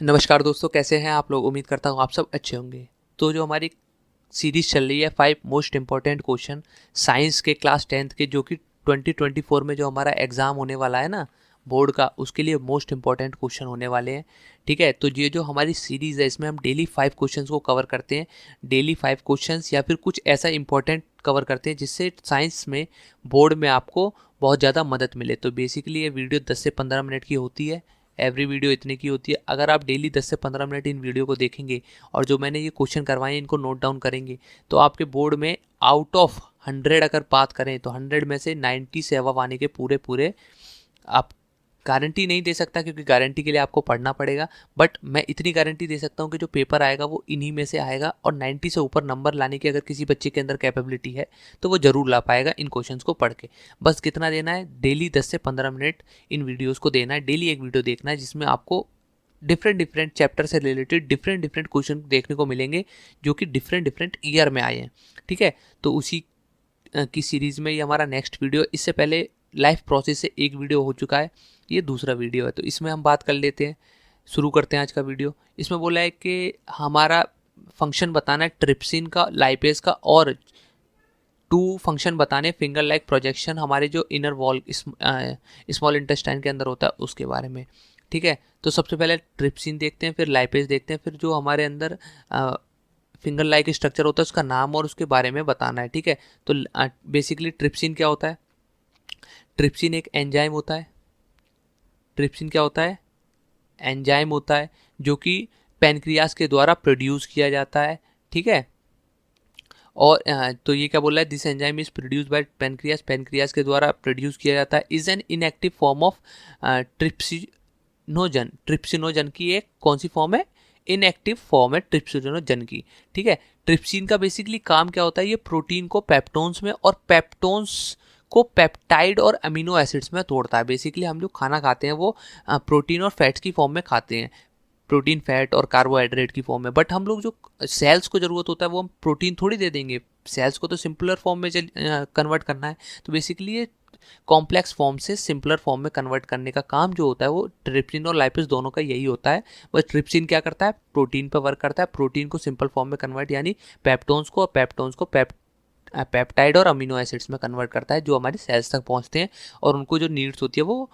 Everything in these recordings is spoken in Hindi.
नमस्कार दोस्तों, कैसे हैं आप लोग। उम्मीद करता हूँ आप सब अच्छे होंगे। तो जो हमारी सीरीज चल रही है 5 मोस्ट इम्पॉर्टेंट क्वेश्चन साइंस के क्लास 10th के, जो कि 2024 में जो हमारा एग्ज़ाम होने वाला है ना बोर्ड का, उसके लिए मोस्ट इम्पॉर्टेंट क्वेश्चन होने वाले हैं। ठीक है, तो ये जो हमारी सीरीज़ है इसमें हम डेली 5 क्वेश्चंस को कवर करते हैं। डेली 5 क्वेश्चंस या फिर कुछ ऐसा इंपॉर्टेंट कवर करते हैं जिससे साइंस में बोर्ड में आपको बहुत ज़्यादा मदद मिले। तो बेसिकली ये वीडियो 10 से 15 मिनट की होती है। एवरी वीडियो इतने की होती है। अगर आप डेली 10 से 15 मिनट इन वीडियो को देखेंगे और जो मैंने ये क्वेश्चन करवाए हैं इनको नोट डाउन करेंगे, तो आपके बोर्ड में आउट ऑफ 100 अगर बात करें तो 100 में से 90 से अबव आने के पूरे पूरे आप गारंटी नहीं दे सकता, क्योंकि गारंटी के लिए आपको पढ़ना पड़ेगा। बट मैं इतनी गारंटी दे सकता हूँ कि जो पेपर आएगा वो इन्हीं में से आएगा, और 90 से ऊपर नंबर लाने की अगर किसी बच्चे के अंदर कैपेबिलिटी है तो वो ज़रूर ला पाएगा इन क्वेश्चंस को पढ़ के। बस कितना देना है, डेली 10 से 15 मिनट इन वीडियोज़ को देना है। डेली एक वीडियो देखना है जिसमें आपको डिफरेंट डिफरेंट चैप्टर से रिलेटेड डिफरेंट डिफरेंट क्वेश्चन देखने को मिलेंगे, जो कि डिफरेंट डिफरेंट ईयर में आए हैं। ठीक है, तो उसी की सीरीज़ में ये हमारा नेक्स्ट वीडियो। इससे पहले लाइफ प्रोसेस से एक वीडियो हो चुका है, ये दूसरा वीडियो है, तो इसमें हम बात कर लेते हैं। शुरू करते हैं आज का वीडियो। इसमें बोला है कि हमारा फंक्शन बताना है ट्रिप्सिन का, लाइपेज का, और 2 फंक्शन बताने फिंगर लाइक प्रोजेक्शन हमारे जो इनर वॉल स्मॉल इंटेस्टाइन के अंदर होता है उसके बारे में। ठीक है, तो सबसे पहले ट्रिप्सिन देखते हैं, फिर लाइपेज देखते हैं, फिर जो हमारे अंदर फिंगर लाइक स्ट्रक्चर होता है उसका नाम और उसके बारे में बताना है। ठीक है, तो बेसिकली ट्रिप्सिन क्या होता है। ट्रिप्सिन एक एंजाइम होता है। ट्रिप्सिन क्या होता है, एंजाइम होता है, जो कि पैनक्रियास के द्वारा प्रोड्यूस किया जाता है। ठीक है, और तो ये क्या बोल रहा है, this enzyme is produce by pancreas, pancreas के द्वारा प्रोड्यूस किया जाता है। Is an inactive form of trypsinogen. Trypsinogen की एक कौन सी फॉर्म है, इनएक्टिव फॉर्म है ट्रिप्सिनोजन की। ठीक है, ट्रिप्सिन का बेसिकली काम क्या होता है, ये प्रोटीन को पेप्टोन्स में और पेप्टोन्स को पेप्टाइड और अमीनो एसिड्स में तोड़ता है। बेसिकली हम जो खाना खाते हैं वो प्रोटीन और फैट्स की फॉर्म में खाते हैं, प्रोटीन फैट और कार्बोहाइड्रेट की फॉर्म में। बट हम लोग जो सेल्स को ज़रूरत होता है वो हम प्रोटीन थोड़ी दे देंगे, सेल्स को तो सिंपलर फॉर्म में कन्वर्ट करना है। तो बेसिकली ये कॉम्प्लेक्स फॉर्म से सिंपलर फॉर्म में कन्वर्ट करने का काम जो होता है वो ट्रिप्सिन और लाइपेज दोनों का यही होता है। बस ट्रिप्सिन क्या करता है, प्रोटीन पर वर्क करता है, प्रोटीन को सिंपल फॉर्म में कन्वर्ट यानी पेप्टोन्स को, और पेप्टोन्स को पेप्टाइड और अमीनो एसिड्स में कन्वर्ट करता है, जो हमारे सेल्स तक पहुंचते हैं और उनको जो नीड्स होती है वो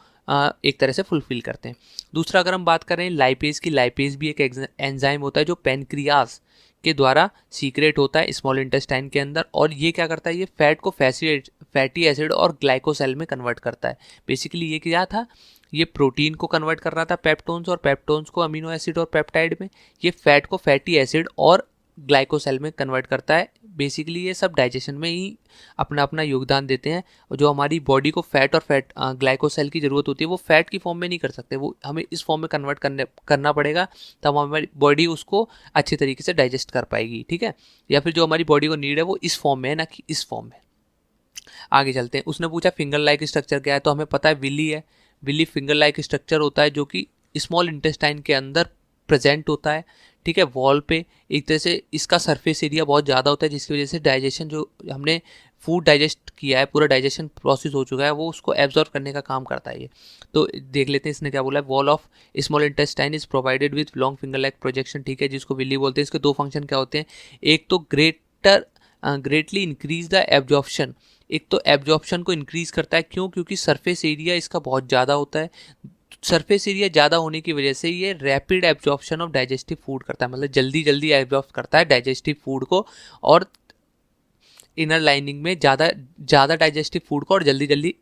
एक तरह से फुलफिल करते हैं। दूसरा अगर हम बात करें लाइपेज की, लाइपेज भी एक एंजाइम होता है जो पैनक्रियास के द्वारा सीक्रेट होता है स्मॉल इंटेस्टाइन के अंदर, और ये क्या करता है, ये फैट को फैटी एसिड और ग्लाइकोसेल में कन्वर्ट करता है। बेसिकली ये क्या था, ये प्रोटीन को कन्वर्ट कर रहा था पेप्टोन्स, और पेप्टोन्स को अमीनो एसिड और पेप्टाइड में, ये फैट को फैटी एसिड और ग्लाइकोसेल में कन्वर्ट करता है। बेसिकली ये सब डाइजेशन में ही अपना अपना योगदान देते हैं। और जो हमारी बॉडी को फैट और ग्लाइकोसेल की ज़रूरत होती है वो फैट की फॉर्म में नहीं कर सकते, वो हमें इस फॉर्म में कन्वर्ट करना पड़ेगा, तब हमारी बॉडी उसको अच्छे तरीके से डाइजेस्ट कर पाएगी। ठीक है, या फिर जो हमारी बॉडी को नीड है वो इस फॉर्म में है, ना कि इस फॉर्म में। आगे चलते हैं। उसने पूछा फिंगर लाइक स्ट्रक्चर क्या है, तो हमें पता है विली है। विली फिंगर लाइक स्ट्रक्चर होता है जो कि स्मॉल इंटेस्टाइन के अंदर प्रेजेंट होता है। ठीक है, वॉल पे एक तरह से इसका सरफेस एरिया बहुत ज़्यादा होता है, जिसकी वजह से डाइजेशन, जो हमने फूड डाइजेस्ट किया है, पूरा डाइजेशन प्रोसेस हो चुका है, वो उसको एब्जॉर्व करने का काम करता है ये। तो देख लेते हैं इसने क्या बोला है। Wall of small intestine is provided with long finger like projection. ठीक है, जिसको विली बोलते हैं। इसके 2 फंक्शन क्या होते हैं, एक तो ग्रेटली इंक्रीज द एब्जॉर्प्शन। एक तो एब्जॉर्प्शन को इंक्रीज करता है, क्यों, क्योंकि सरफेस एरिया इसका बहुत ज़्यादा होता है। सरफेस एरिया ज़्यादा होने की वजह से ये rapid absorption of digestive food करता है, मतलब जल्दी जल्दी एब्जॉर्ब करता है डाइजेस्टिव फूड को, और इनर लाइनिंग में ज़्यादा ज़्यादा डाइजेस्टिव फूड को और जल्दी जल्दी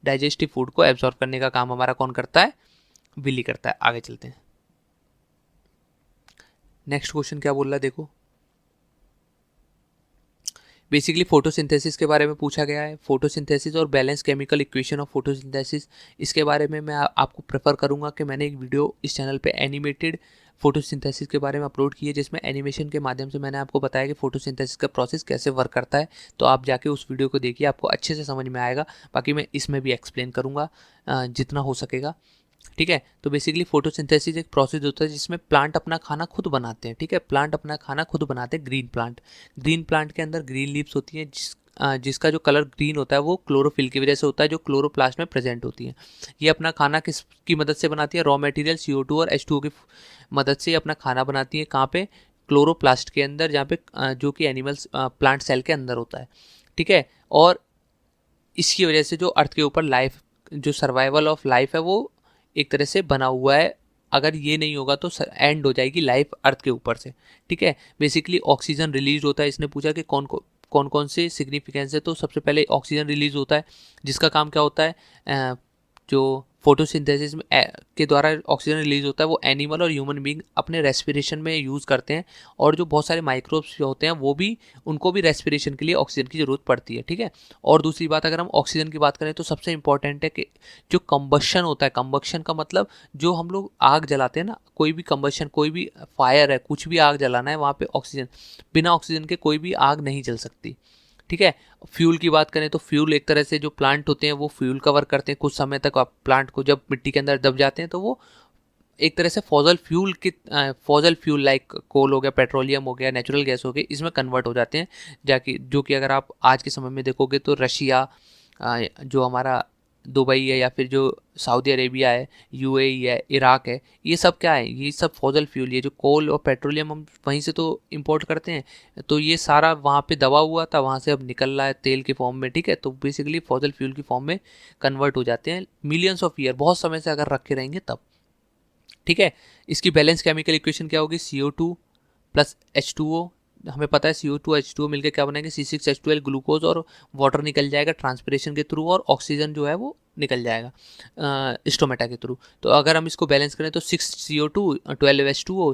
डाइजेस्टिव फूड को एब्जॉर्ब करने का काम हमारा कौन करता है, विली करता है। आगे चलते हैं। नेक्स्ट क्वेश्चन क्या बोल रहा है देखो। बेसिकली फोटोसिंथेसिस के बारे में पूछा गया है। फोटोसिंथेसिस और balance chemical equation of photosynthesis, इसके बारे में मैं आपको प्रेफर करूंगा कि मैंने एक वीडियो इस चैनल पे एनिमेटेड फोटोसिंथेसिस के बारे में अपलोड की है, जिसमें एनिमेशन के माध्यम से मैंने आपको बताया कि फोटोसिंथेसिस का प्रोसेस कैसे वर्क करता है। तो आप जाके उस वीडियो को देखिए, आपको अच्छे से समझ में आएगा। बाकी मैं इसमें भी एक्सप्लेन करूँगा जितना हो सकेगा। ठीक है, तो बेसिकली फोटोसिंथेसिस एक प्रोसेस होता है जिसमें प्लांट अपना खाना खुद बनाते हैं। ठीक है, प्लांट अपना खाना खुद बनाते हैं। ग्रीन प्लांट के अंदर ग्रीन लीव्स होती हैं, जिसका जो कलर ग्रीन होता है वो क्लोरोफिल की वजह से होता है, जो क्लोरोप्लास्ट में प्रेजेंट होती है। ये अपना खाना किस की मदद से बनाती है? रॉ मटेरियल CO2 और H2O की मदद से अपना खाना बनाती है। कहाँ पे? क्लोरोप्लास्ट के अंदर, जहाँ पे जो कि एनिमल्स प्लांट सेल के अंदर होता है, ठीक है। और इसकी वजह से जो अर्थ के ऊपर लाइफ, जो सर्वाइवल ऑफ लाइफ है वो एक तरह से बना हुआ है। अगर ये नहीं होगा तो एंड हो जाएगी लाइफ अर्थ के ऊपर से, ठीक है। बेसिकली ऑक्सीजन रिलीज होता है। इसने पूछा कि कौन कौन से सिग्निफिकेंस है, तो सबसे पहले ऑक्सीजन रिलीज होता है, जिसका काम क्या होता है? जो फोटोसिंथेसिस में के द्वारा ऑक्सीजन रिलीज होता है वो एनिमल और ह्यूमन बीइंग अपने रेस्पिरेशन में यूज़ करते हैं। और जो बहुत सारे माइक्रोब्स होते हैं वो भी, उनको भी रेस्पिरेशन के लिए ऑक्सीजन की ज़रूरत पड़ती है, ठीक है। और दूसरी बात, अगर हम ऑक्सीजन की बात करें तो सबसे इंपॉर्टेंट है कि जो कंबशन होता है, कंबशन का मतलब जो हम लोग आग जलाते हैं ना, कोई भी कंबशन, कोई भी फायर है, कुछ भी आग जलाना है, वहाँ पे ऑक्सीजन, बिना ऑक्सीजन के कोई भी आग नहीं जल सकती, ठीक है। फ्यूल की बात करें तो फ्यूल एक तरह से जो प्लांट होते हैं वो फ्यूल कवर करते हैं कुछ समय तक। आप प्लांट को जब मिट्टी के अंदर दब जाते हैं तो वो एक तरह से फॉजल फ्यूल लाइक कोल हो गया, पेट्रोलियम हो गया, नेचुरल गैस हो गई, इसमें कन्वर्ट हो जाते हैं। जाकि जो कि अगर आप आज के समय में देखोगे तो रशिया, जो हमारा दुबई है, या फिर जो सऊदी अरेबिया है, UAE है, इराक है, ये सब क्या है? ये सब फॉजल फ्यूल, ये जो कोल और पेट्रोलियम हम वहीं से तो इंपोर्ट करते हैं, तो ये सारा वहाँ पे दबा हुआ था, वहाँ से अब निकल रहा है तेल के फॉर्म में, ठीक है। तो बेसिकली फॉजल फ्यूल की फॉर्म में कन्वर्ट हो जाते हैं मिलियंस ऑफ ईयर, बहुत समय से अगर रखे रहेंगे तब, ठीक है। इसकी बैलेंस केमिकल इक्वेशन क्या होगी? CO2 plus H2O। हमें पता है CO2 H2O मिलकर क्या बनाएंगे? C6H12, ग्लूकोज और वाटर निकल जाएगा ट्रांसपिरेशन के थ्रू, और ऑक्सीजन जो है वो निकल जाएगा स्टोमेटा के थ्रू। तो अगर हम इसको बैलेंस करें तो 6CO2, 12H2O,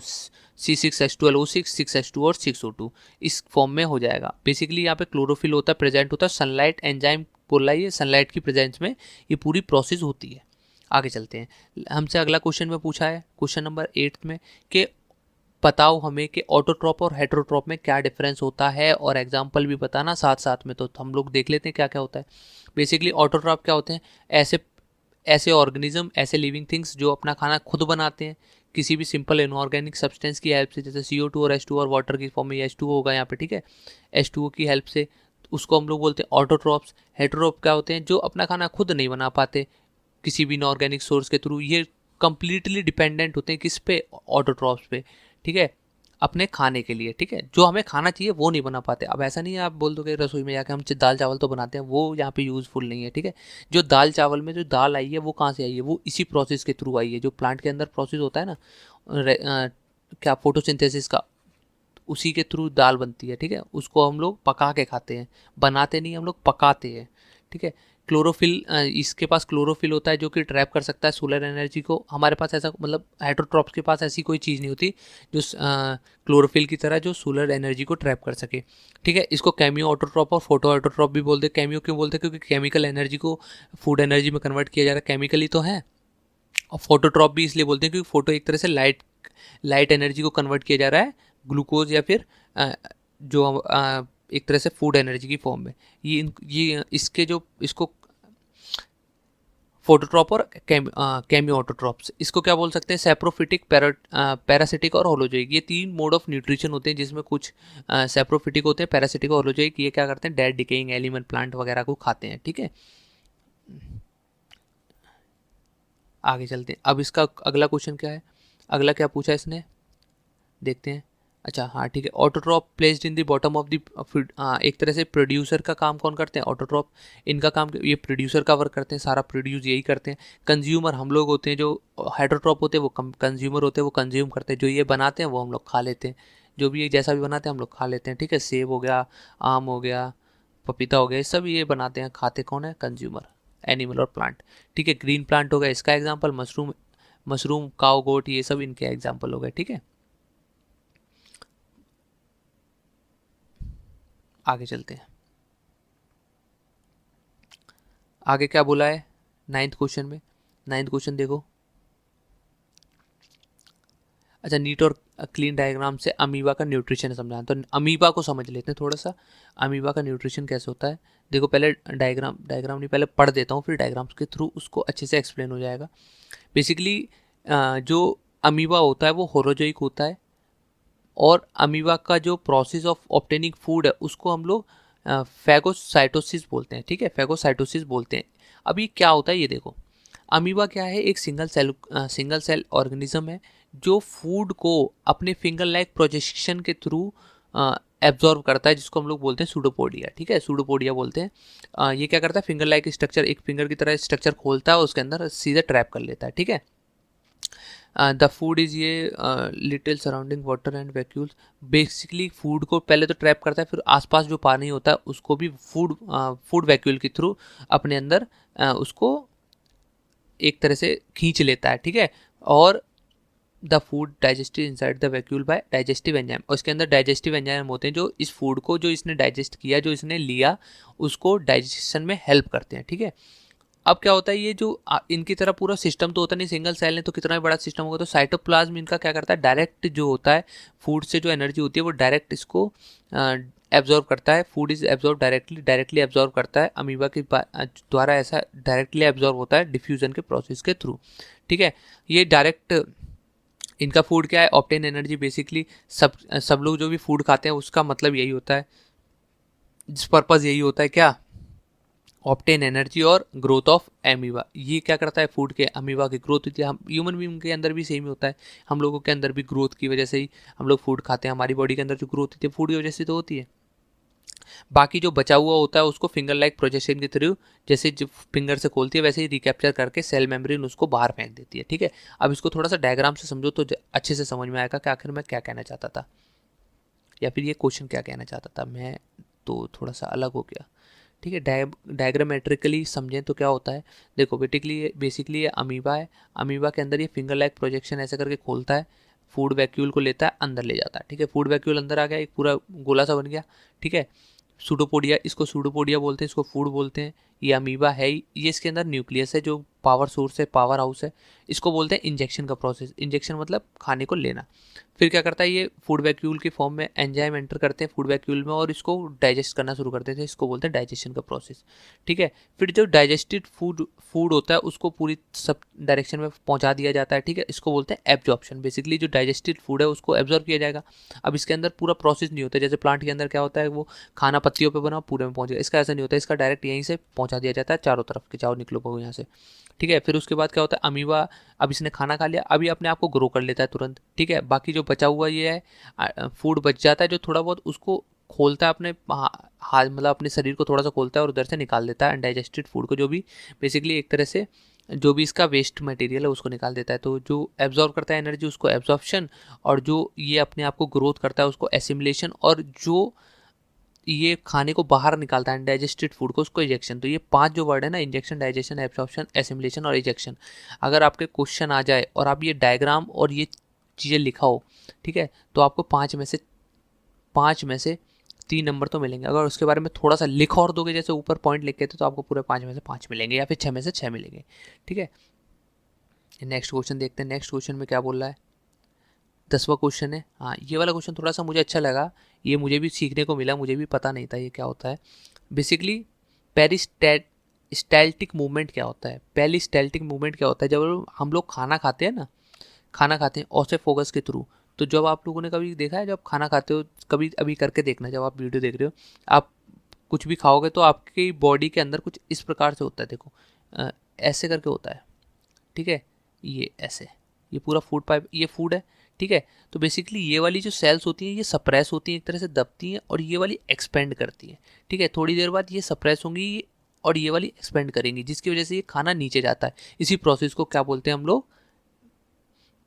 C6H12O6, 6H2 और 6O2 इस फॉर्म में हो जाएगा। बेसिकली यहाँ पे क्लोरोफिल होता है, प्रेजेंट होता है, सनलाइट एंजाइम बोल रहा है, ये सनलाइट की प्रेजेंस में ये पूरी प्रोसेस होती है। आगे चलते हैं। हमसे अगला क्वेश्चन में पूछा है, क्वेश्चन नंबर 8 में, कि बताओ हमें कि ऑटोट्रॉप और हेटरोट्रॉप में क्या डिफरेंस होता है, और एग्जाम्पल भी बताना साथ साथ में। तो हम लोग देख लेते हैं क्या क्या होता है। बेसिकली ऑटोट्रॉप क्या होते हैं? ऐसे ऑर्गेनिज्म, ऐसे लिविंग थिंग्स जो अपना खाना खुद बनाते हैं किसी भी सिंपल इनऑर्गेनिक सब्सटेंस की हेल्प से, जैसे CO2 और H2 और वाटर की फॉर्म में H2O होगा यहाँ पे, ठीक है, H2O की हेल्प से, उसको हम लोग बोलते हैं ऑटोट्रॉप्स। हेटरोट्रॉप क्या होते हैं? जो अपना खाना खुद नहीं बना पाते किसी भी इनऑर्गेनिक सोर्स के थ्रू, ये कंप्लीटली डिपेंडेंट होते हैं किस पे? ऑटोट्रॉप्स पे, ठीक है, अपने खाने के लिए, ठीक है। जो हमें खाना चाहिए वो नहीं बना पाते। अब ऐसा नहीं है आप बोल दोगे रसोई में जाके हम दाल चावल तो बनाते हैं, वो यहाँ पे यूज़फुल नहीं है, ठीक है। जो दाल चावल में जो दाल आई है वो कहाँ से आई है? वो इसी प्रोसेस के थ्रू आई है, जो प्लांट के अंदर प्रोसेस होता है ना, क्या, फोटोसिंथेसिस का, उसी के थ्रू दाल बनती है, ठीक है। उसको हम लोग पका के खाते हैं, बनाते नहीं, हम लोग पकाते हैं, ठीक है। क्लोरोफिल, इसके पास क्लोरोफिल होता है जो कि ट्रैप कर सकता है सोलर एनर्जी को। हमारे पास ऐसा, मतलब हेटरोट्रॉप्स के पास ऐसी कोई चीज़ नहीं होती जो क्लोरोफिल की तरह जो सोलर एनर्जी को ट्रैप कर सके, ठीक है। इसको कैमियो ऑटोट्रॉप और फोटो ऑटोट्रॉप भी बोलते हैं। कैमियो क्यों बोलते हैं? क्योंकि केमिकल एनर्जी को फूड एनर्जी में कन्वर्ट किया जा रहा है, केमिकली तो है। और फोटोट्रॉप भी इसलिए बोलते हैं क्योंकि फोटो एक तरह से लाइट एनर्जी को कन्वर्ट किया जा रहा है ग्लूकोज या फिर एक तरह से फूड एनर्जी की फॉर्म में। ये इसके जो इसको फोटोट्रॉप और कैमियो ऑटोट्रॉप्स, इसको क्या बोल सकते हैं? सेप्रोफिटिक, पैरासिटिक और होलोजोइक। ये 3 मोड ऑफ न्यूट्रिशन होते हैं, जिसमें कुछ सेप्रोफिटिक होते हैं, पैरासिटिक और होलोजोइक। ये क्या करते हैं? डेड डिकेइंग एलिमेंट, प्लांट वगैरह को खाते हैं, ठीक है। आगे चलते हैं। अब इसका अगला क्वेश्चन क्या है? अगला क्या पूछा इसने, देखते हैं। अच्छा हाँ ठीक है। Autotroph placed in the bottom of the, एक तरह से प्रोड्यूसर का काम कौन करते हैं? ऑटोट्रॉप। इनका काम ये प्रोड्यूसर का वर्क करते हैं, सारा प्रोड्यूस यही करते हैं। कंज्यूमर हम लोग होते हैं, जो हेटरोट्रॉप होते हैं वो कंज्यूमर होते हैं, वो कंज्यूम करते हैं। जो ये बनाते हैं वो हम लोग खा लेते हैं, जो भी जैसा भी बनाते हैं हम लोग खा लेते हैं, ठीक है। सेब हो गया, आम हो गया, पपीता हो गया, ये सब ये बनाते हैं, खाते कौन है? कंज्यूमर, एनिमल और प्लांट, ठीक है। ग्रीन प्लांट हो गया इसका एग्जाम्पल, मशरूम, काऊ, गोट, ये सब इनके एग्जाम्पल हो गए, ठीक है। आगे चलते हैं। आगे क्या बोला है 9th क्वेश्चन में? 9th क्वेश्चन देखो। अच्छा, नीट और क्लीन डायग्राम से अमीबा का न्यूट्रिशन समझाना। तो अमीबा को समझ लेते हैं थोड़ा सा, अमीबा का न्यूट्रिशन कैसे होता है। देखो पहले डायग्राम नहीं, पहले पढ़ देता हूँ, फिर डायग्राम्स के थ्रू उसको अच्छे से एक्सप्लेन हो जाएगा। बेसिकली जो अमीबा होता है वो होलोजोइक होता है, और अमीबा का जो प्रोसेस ऑफ ऑब्टेनिंग फूड है उसको हम लोग फैगोसाइटोसिस बोलते हैं, ठीक है, फैगोसाइटोसिस बोलते हैं। अब ये क्या होता है ये देखो, अमीबा क्या है, एक सिंगल सेल ऑर्गेनिज्म है जो फूड को अपने फिंगर लाइक प्रोजेक्शन के थ्रू एब्जॉर्व करता है, जिसको हम लोग बोलते हैं सूडोपोडिया, ठीक है, सूडोपोडिया बोलते हैं। ये क्या करता है, फिंगर लाइक स्ट्रक्चर, एक फिंगर की तरह स्ट्रक्चर खोलता है और उसके अंदर सीधे ट्रैप कर लेता है, ठीक है। द फूड इज ये little surrounding water and vacuoles, basically food को पहले तो ट्रैप करता है, फिर आसपास जो पानी होता है उसको भी फूड वैक्यूल के थ्रू अपने अंदर उसको एक तरह से खींच लेता है, ठीक है। और the food digested inside the vacuole by digestive enzyme, और इसके अंदर डाइजेस्टिव एंजाइम होते हैं जो इस फूड को, जो इसने डाइजेस्ट किया, जो इसने लिया, उसको डाइजेशन में हेल्प करते हैं, ठीक है। अब क्या होता है, ये जो इनकी तरह पूरा सिस्टम तो होता नहीं, सिंगल सेल है तो कितना भी बड़ा सिस्टम होगा, तो साइटोप्लाज्म इनका क्या करता है, डायरेक्ट जो होता है फूड से जो एनर्जी होती है वो डायरेक्ट इसको एब्जॉर्व करता है। Food is absorb directly absorb करता है अमीबा के द्वारा, ऐसा डायरेक्टली एब्जॉर्व होता है डिफ्यूजन के प्रोसेस के थ्रू, ठीक है। ये डायरेक्ट इनका फूड क्या है, ऑब्टेन एनर्जी, बेसिकली सब लोग जो भी फूड खाते हैं उसका मतलब यही होता है, जिस पर्पज़ यही होता है क्या, ऑब्टेन एनर्जी और ग्रोथ ऑफ एमीबा। ये क्या करता है, फूड के अमीबा की ग्रोथ होती है। हम ह्यूमन बीइंग के अंदर भी सेम होता है, हम लोगों के अंदर भी ग्रोथ की वजह से ही हम लोग फूड खाते हैं, हमारी बॉडी के अंदर जो ग्रोथ होती है फूड की वजह से तो होती है। बाकी जो बचा हुआ होता है उसको फिंगर लाइक प्रोजेक्शन के थ्रू, जैसे जो फिंगर से खोलती है वैसे ही रिकैप्चर करके सेल मेम्ब्रेन उसको बाहर फेंक देती है, ठीक है। अब इसको थोड़ा सा डायग्राम से समझो तो अच्छे से समझ में आएगा कि आखिर मैं क्या कहना चाहता था, या फिर ये क्वेश्चन क्या कहना चाहता था मैं, तो थोड़ा सा अलग हो गया, ठीक है। डायग्रामेट्रिकली समझें तो क्या होता है, देखो बेसिकली ये अमीबा है, अमीबा के अंदर ये फिंगर लाइक प्रोजेक्शन ऐसे करके खोलता है, फूड वैक्यूल को लेता है, अंदर ले जाता है, ठीक है। फूड वैक्यूल अंदर आ गया, एक पूरा गोला सा बन गया, ठीक है। सूडोपोडिया, इसको सूडोपोडिया बोलते हैं, इसको फूड बोलते हैं। ये अमीबा है ही, ये इसके अंदर न्यूक्लियस है जो पावर सोर्स है, पावर हाउस है। इसको बोलते हैं इंजेक्शन का प्रोसेस, इंजेक्शन मतलब खाने को लेना। फिर क्या करता है, ये फूड वैक्यूल की फॉर्म में एंजाइम एंटर करते हैं फूड वैक्यूल में और इसको डाइजेस्ट करना शुरू कर देते हैं, इसको बोलते हैं डाइजेशन का प्रोसेस, ठीक है। फिर जो डाइजेस्टेड फूड होता है उसको पूरी सब डायरेक्शन में पहुंचा दिया जाता है, ठीक है। इसको बोलते हैं एब्जॉर्प्शन, बेसिकली जो डाइजेस्टेड फूड है उसको एब्जॉर्ब किया जाएगा। अब इसके अंदर पूरा प्रोसेस नहीं होता, जैसे प्लांट के अंदर क्या होता है, वो खाना पत्तियों पे बना पूरे में पहुंचेगा, इसका ऐसा नहीं होता, इसका डायरेक्ट यहीं से पहुंचा दिया जाता है चारों तरफ के, चारों निकलो यहाँ से, ठीक है। फिर उसके बाद क्या होता है, अमीबा, अब इसने खाना खा लिया, अभी अपने आप को ग्रो कर लेता है तुरंत, ठीक है। बाकी जो बचा हुआ ये है फूड बच जाता है, जो थोड़ा बहुत उसको खोलता है अपने हाथ, मतलब अपने शरीर को थोड़ा सा खोलता है और उधर से निकाल देता है अनडाइजेस्टेड फूड को, जो भी बेसिकली एक तरह से जो भी इसका वेस्ट मटेरियल है उसको निकाल देता है। तो जो एब्जॉर्व करता है एनर्जी उसको एब्जॉर्प्शन, और जो ये अपने आप को ग्रोथ करता है उसको एसिमिलेशन, और जो ये खाने को बाहर निकालता है अनडाइजेस्टेड फूड को उसको इजेक्शन। तो ये 5 जो वर्ड है ना, इंजेक्शन, डाइजेशन, एब्जॉर्प्शन, एसिमिलेशन और इजेक्शन, अगर आपके क्वेश्चन आ जाए और आप ये डायग्राम और ये चीज़ें लिखा हो, ठीक है, तो आपको 5 में से 3 नंबर तो मिलेंगे। अगर उसके बारे में थोड़ा सा लिख और दोगे, जैसे ऊपर पॉइंट लिखे थे, तो आपको पूरे 5 में से 5 मिलेंगे, या फिर 6 में से 6 मिलेंगे, ठीक है। नेक्स्ट क्वेश्चन देखते हैं, नेक्स्ट क्वेश्चन में क्या बोल रहा है, 10वां क्वेश्चन है। हाँ, ये वाला क्वेश्चन थोड़ा सा मुझे अच्छा लगा, ये मुझे भी सीखने को मिला, मुझे भी पता नहीं था ये क्या होता है। बेसिकली पेरिस्टाल्टिक मूवमेंट क्या होता है, पेरिस्टाल्टिक मूवमेंट क्या होता है, जब हम लोग खाना खाते हैं ना, खाना खाते हैं ऑटोफोगस के थ्रू, तो जब आप लोगों ने कभी देखा है, जब खाना खाते हो, कभी अभी करके देखना, जब आप वीडियो देख रहे हो, आप कुछ भी खाओगे तो आपकी बॉडी के अंदर कुछ इस प्रकार से होता है, देखो ऐसे करके होता है, ठीक है, ये ऐसे, ये पूरा फूड पाइप, ये फूड है, ठीक है। तो बेसिकली ये वाली जो सेल्स होती हैं ये सप्रेस होती हैं, एक तरह से दबती हैं, और ये वाली एक्सपेंड करती हैं, ठीक है। थोड़ी देर बाद ये सप्रेस होंगी और ये वाली एक्सपेंड करेंगी, जिसकी वजह से ये खाना नीचे जाता है। इसी प्रोसेस को क्या बोलते हैं हम लोग,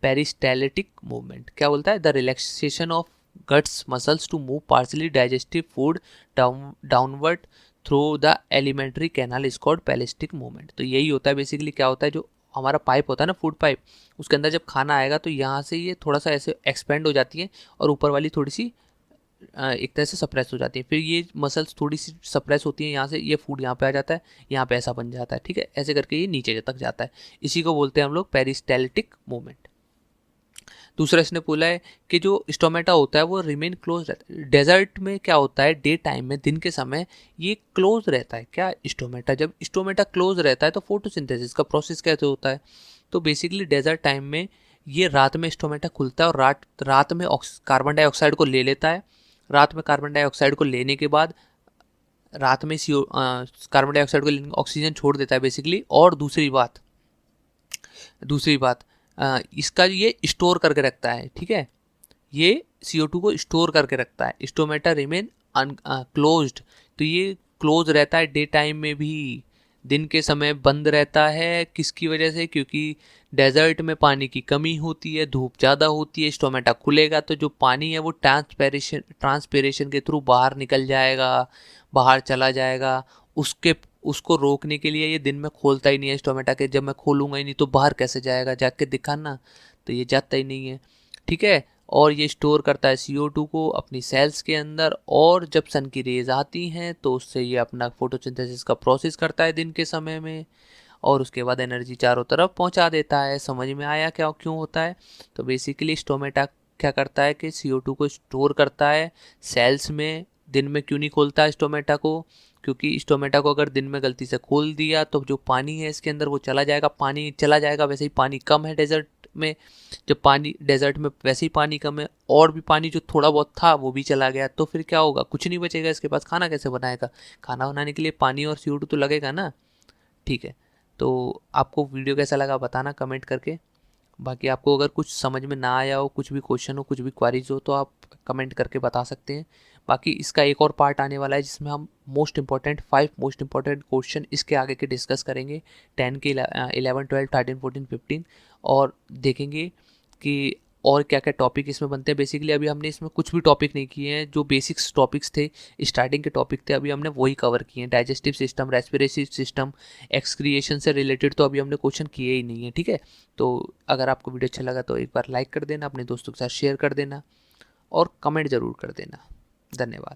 पेरिस्टाल्टिक मूवमेंट। क्या बोलता है, the relaxation of guts muscles to move partially digestive food downward through the alimentary canal is called peristaltic movement. तो यही होता है बेसिकली, क्या होता है, जो हमारा पाइप होता है ना, फूड पाइप, उसके अंदर जब खाना आएगा तो यहाँ से ये थोड़ा सा ऐसे एक्सपेंड हो जाती है और ऊपर वाली थोड़ी सी एक तरह से सप्रेस हो जाती है, फिर ये मसल्स थोड़ी सी सप्रेस होती हैं, यहाँ से ये फूड यहाँ पे आ जाता है, यहाँ पे ऐसा बन जाता है, ठीक है। ऐसे करके ये नीचे तक जाता है, इसी को बोलते हैं हम लोग पेरिस्टाल्टिक मूवमेंट। दूसरा इसने बोला है कि जो स्टोमेटा होता है वो रिमेन क्लोज रहता है। डेजर्ट में क्या होता है, डे टाइम में, दिन के समय ये क्लोज रहता है, क्या स्टोमेटा, जब स्टोमेटा क्लोज रहता है तो फोटोसिंथेसिस का प्रोसेस कैसे होता है, तो बेसिकली डेजर्ट टाइम में ये रात में स्टोमेटा खुलता है और रात में कार्बन डाइऑक्साइड को ले लेता है। रात में कार्बन डाइऑक्साइड को लेने के बाद रात में CO कार्बन डाइऑक्साइड को ऑक्सीजन छोड़ देता है बेसिकली। और दूसरी बात इसका ये स्टोर करके रखता है, ठीक है, ये CO2 को स्टोर करके रखता है। स्टोमेटा रिमेन क्लोज्ड, तो ये क्लोज रहता है डे टाइम में भी, दिन के समय बंद रहता है। किसकी वजह से? क्योंकि डेजर्ट में पानी की कमी होती है, धूप ज़्यादा होती है, स्टोमेटा खुलेगा तो जो पानी है वो ट्रांसपिरेशन के थ्रू बाहर निकल जाएगा, बाहर चला जाएगा। उसको रोकने के लिए ये दिन में खोलता ही नहीं है स्टोमेटा के। जब मैं खोलूंगा ही नहीं तो बाहर कैसे जाएगा, जाके दिखाना, तो ये जाता ही नहीं है, ठीक है। और ये स्टोर करता है CO2 को अपनी सेल्स के अंदर, और जब सन की रेज आती हैं तो उससे ये अपना फोटोसिंथेसिस का प्रोसेस करता है दिन के समय में, और उसके बाद एनर्जी चारों तरफ पहुंचा देता है। समझ में आया क्या क्यों होता है? तो बेसिकली स्टोमेटा क्या करता है कि CO2 को स्टोर करता है सेल्स में। दिन में क्यों नहीं खोलता है स्टोमेटा को? क्योंकि स्टोमेटा को अगर दिन में गलती से खोल दिया तो जो पानी है इसके अंदर वो चला जाएगा, पानी चला जाएगा। वैसे ही पानी कम है डेजर्ट में, जब पानी डेजर्ट में वैसे ही पानी कम है, और भी पानी जो थोड़ा बहुत था वो भी चला गया, तो फिर क्या होगा? कुछ नहीं बचेगा इसके पास। खाना कैसे बनाएगा? खाना बनाने के लिए पानी और CO2 तो लगेगा ना, ठीक है। तो आपको वीडियो कैसा लगा बताना कमेंट करके। बाकी आपको अगर कुछ समझ में ना आया हो, कुछ भी क्वेश्चन हो, कुछ भी क्वारीज हो, तो आप कमेंट करके बता सकते हैं। बाकी इसका एक और पार्ट आने वाला है जिसमें हम फाइव मोस्ट इंपॉर्टेंट क्वेश्चन इसके आगे के डिस्कस करेंगे, 10 के 11 12 13 14 15, और देखेंगे कि और क्या क्या टॉपिक इसमें बनते हैं। बेसिकली अभी हमने इसमें कुछ भी टॉपिक नहीं किए हैं, जो बेसिक्स टॉपिक्स थे, स्टार्टिंग के टॉपिक थे, अभी हमने वही कवर किए हैं। Digestive system, respiratory system, excretion से रिलेटेड तो अभी हमने क्वेश्चन किए ही नहीं है, ठीक है। तो अगर आपको वीडियो अच्छा लगा तो एक बार लाइक कर देना, अपने दोस्तों के साथ शेयर कर देना, और कमेंट ज़रूर कर देना। धन्यवाद।